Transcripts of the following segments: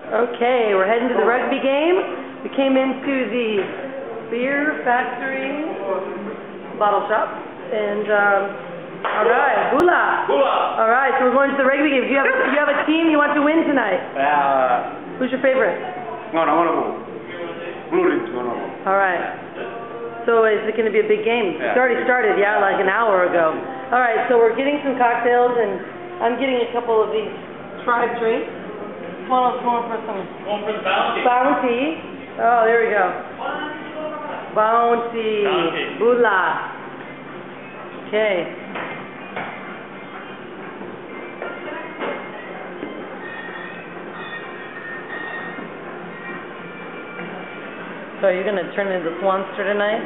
Okay, we're heading to the rugby game. We came into the beer factory bottle shop, and all right, Bula. Bula. All right, so we're going to the rugby game. Do you have a team you want to win tonight? Who's your favorite? Blue Ridge. All right. So is it going to be a big game? Yeah. It's already started, yeah, like an hour ago. All right, so we're getting some cocktails, and I'm getting a couple of these tribe drinks. One of us going for some. Going for the bounty. Bounty. Oh, there we go. Bounty. Bula. Okay. So are you going to turn into the Swanster tonight?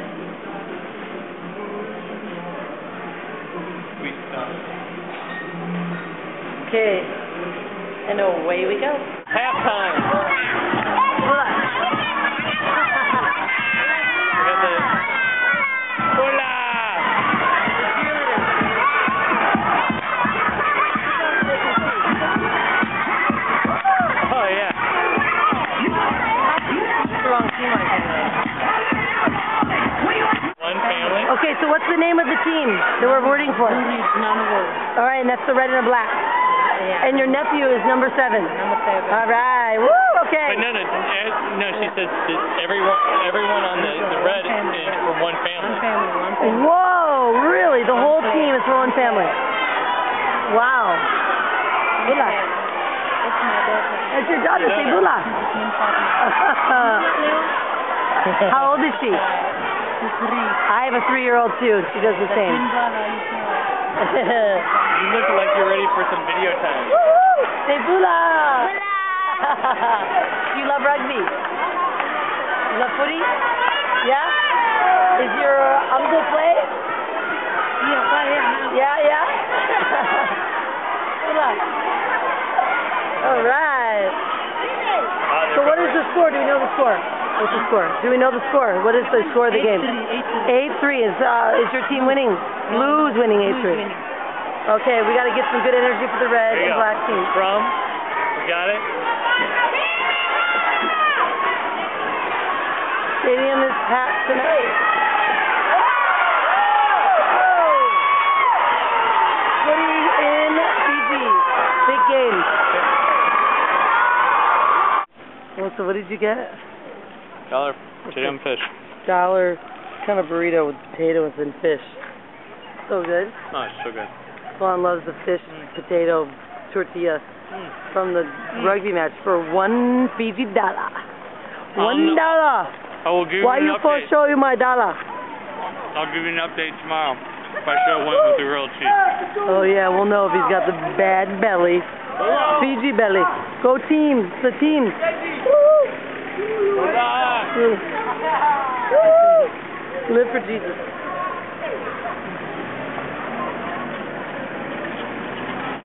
Okay. And away we go. Halftime. Bula. Oh, yeah. Wrong team I think. One family. Okay, so what's the name of the team that we're rooting for? All right, and that's the red and the black. Yeah. And your nephew is number 7. Number 7. All right. Woo, okay. But no, she says that everyone on the red is from one family. One family. Whoa, really? The whole team is from one family. Wow. Bula. It's my daughter. That's your daughter, say Bula. How old is she? She's 3. I have a 3-year-old too. She does the same. You look like you're ready for some video time. Woo! Say Bula. Do you love rugby? You love footy? Yeah? Is your uncle play? Yeah? Bula. All right. So what is the score? Do we know the score? What's the score? Do we know the score? What is the score of the game? 8-3. Is your team winning? Blues winning 8-3. Okay, we got to get some good energy for the red and black team. From? We got it? Stadium is packed tonight. Footy in Fiji. Big game. Well, so what did you get? $1 potato and fish. $1 kind of burrito with potatoes and fish. So good. Oh, it's so good. Swan loves the fish potato tortilla from the rugby match for $1 Fiji dollar. $1. I will give Why you an you for update. show you my dollar? I'll give you an update tomorrow if I should have went with the grilled cheese. Oh yeah, we'll know if he's got the bad belly. Fiji belly. Go team. The team. Woo! Live for Jesus.